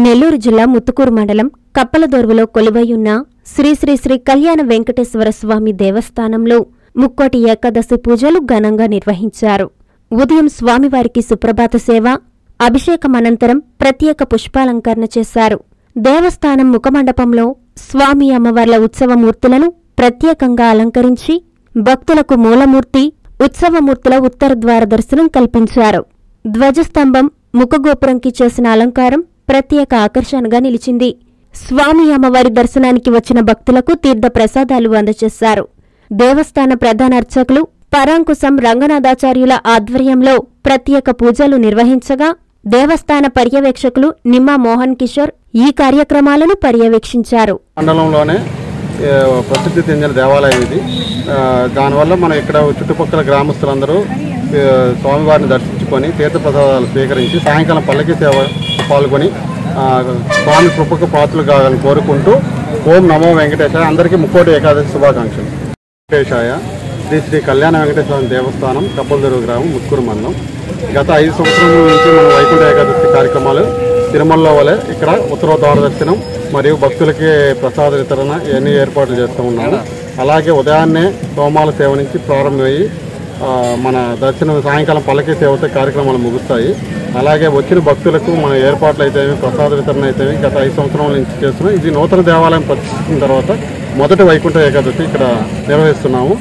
నెల్లూరు జిల్లా ముత్తుకూరు మండలం కప్పలదోర్వులో కొలువైయున్న శ్రీ శ్రీ శ్రీ కళ్యాణ వెంకటేశ్వర స్వామి దేవస్థానంలో ముక్కోటి ఏకాదశి పూజలు ఘనంగా నిర్వహించారు. ఉదయం స్వామివారికి సుప్రభాత సేవ, అభిషేకమనంతరం ప్రత్యేక పుష్పాలంకరణ చేశారు. దేవస్థానం ముఖమండపంలో స్వామి అమ్మవార్ల ఉత్సవమూర్తులను ప్రత్యేకంగా అలంకరించి భక్తులకు మూలమూర్తి, ఉత్సవమూర్తుల ఉత్తర ద్వార దర్శనం కల్పించారు. ధ్వజస్తంభం, ముఖగోపురంకి చేసిన అలంకారం ప్రత్యేక ఆకర్షణగా నిలిచింది. స్వామి అమ్మవారి దర్శనానికి వచ్చిన భక్తులకు తీర్థ ప్రసాదాలు అందజేశారు. దేవస్థాన ప్రధాన అర్చకులు పరాంకుశం రంగనాథాచార్యుల ఆధ్వర్యంలో ప్రత్యేక పూజలు నిర్వహించగా, దేవస్థాన పర్యవేక్షకులు నిమ్మా మోహన్ కిషోర్ ఈ కార్యక్రమాలను పర్యవేక్షించారు. మండలంలోనే ప్రసిద్ధి చెందిన దేవాలయం ఇది. దానివల్ల మనం ఇక్కడ చుట్టుపక్కల గ్రామస్తులందరూ స్వామివారిని దర్శించుకొని తీర్థప్రసాదాలు స్వీకరించి సాయంకాలం పల్లకి సేవ పాల్గొని స్వామి కృపకు పాత్రలు కావాలని కోరుకుంటూ ఓం నమో వెంకటేశాయ. అందరికీ ముక్కోటి ఏకాదశి శుభాకాంక్షలు. వెంకటేశాయ శ్రీ శ్రీ కళ్యాణ వెంకటేశ్వర దేవస్థానం, కప్పలదొరువు గ్రామం, ముత్తుకూరు మండలం. గత 5 సంవత్సరాల నుంచి మనం వైకుంఠ ఏకాదశి కార్యక్రమాలు తిరుమలలో వలె ఇక్కడ ఉత్తర ద్వార దర్శనం మరియు భక్తులకి ప్రసాద వితరణ ఇవన్నీ ఏర్పాట్లు చేస్తూ ఉన్నాము. అలాగే ఉదయాన్నే సోమాల సేవ నుంచి ప్రారంభమయ్యి మన దర్శనం సాయంకాలం పల్లకి సేవతో కార్యక్రమాలు ముగుస్తాయి. అలాగే వచ్చిన భక్తులకు మన ఏర్పాట్లు అయితేవి, ప్రసాద వితరణ అయితేవి గత 5 సంవత్సరాల నుంచి చేస్తున్నాం. ఇది నూతన దేవాలయం ప్రతిష్ఠించిన తర్వాత మొదటి వైకుంఠ ఏకాదశి ఇక్కడ నిర్వహిస్తున్నాము.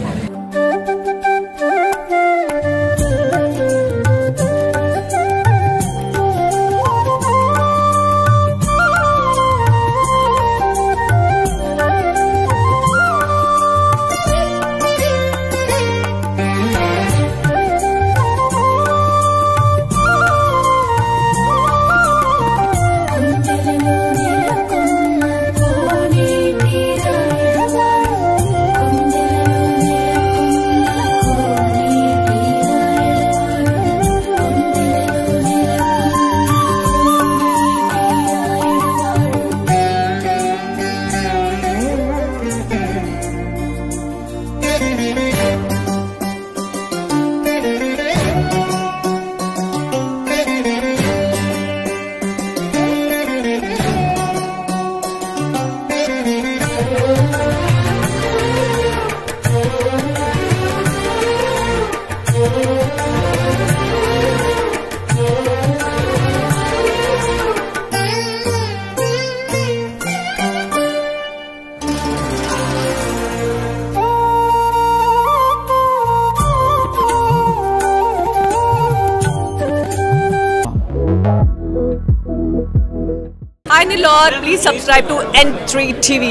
Hi Nilor, please subscribe to N3 TV.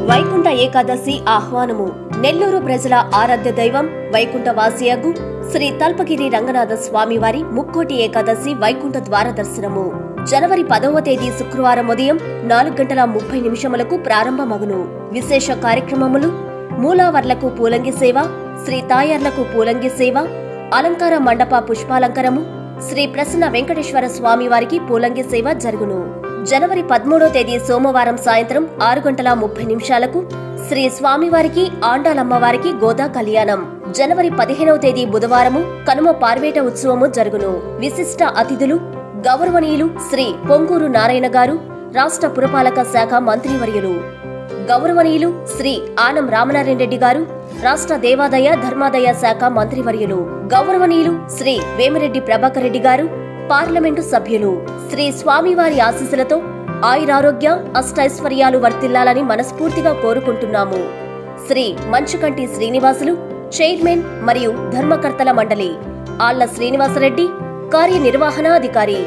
Vaikuntha Ekadashi ఆహ్వానము. Nellore ప్రజల ఆరాధ్య దైవం వైకుంఠ వాసియగు శ్రీ తల్పగిరి రంగనాథ స్వామివారి ముక్కోటి ఏకాదశి వైకుంఠ ద్వార దర్శనము జనవరి 10వ తేదీ శుక్రవారం ఉదయం 4:30 ప్రారంభమగును. విశేష కార్యక్రమములు: మూలావర్లకు పూలంగి సేవ, శ్రీ తాయార్లకు పూలంగి సేవ, అలంకార మండప పుష్పాలంకరము, శ్రీ ప్రసన్న వెంకటేశ్వర స్వామి వారికి పూలంగి సేవ జరుగును. జనవరి 13వ తేదీ సోమవారం సాయంత్రం 6:30 శ్రీ స్వామివారికి ఆండాలమ్మవారికి గోదా కళ్యాణం. జనవరి 15వ తేదీ బుధవారము కనుమ పార్వేట ఉత్సవము జరుగును. విశిష్ట అతిథులు గౌరవనీయులు శ్రీ పొంగూరు నారాయణ గారు, రాష్ట్ర పురపాలక శాఖ మంత్రివర్యులు. గౌరవనీయులు శ్రీ ఆనం రామనారాయణ రెడ్డి గారు, రాష్ట్ర దేవాదాయ ధర్మాదాయ శాఖ మంత్రివర్యులు. గౌరవనీయులు శ్రీ వేమిరెడ్డి ప్రభాకర్ రెడ్డి గారు, పార్లమెంటు సభ్యులు. శ్రీ స్వామివారి ఆశీస్సులతో ఆయురారోగ్య అష్టైశ్వర్యాలు వర్తిల్లాలని మనస్ఫూర్తిగా కోరుకుంటున్నాము. శ్రీ మంచుకంటి శ్రీనివాసులు, చైర్మన్ మరియు ధర్మకర్తల మండలి. ఆళ్ల శ్రీనివాసరెడ్డి, కార్యనిర్వహణాధికారి.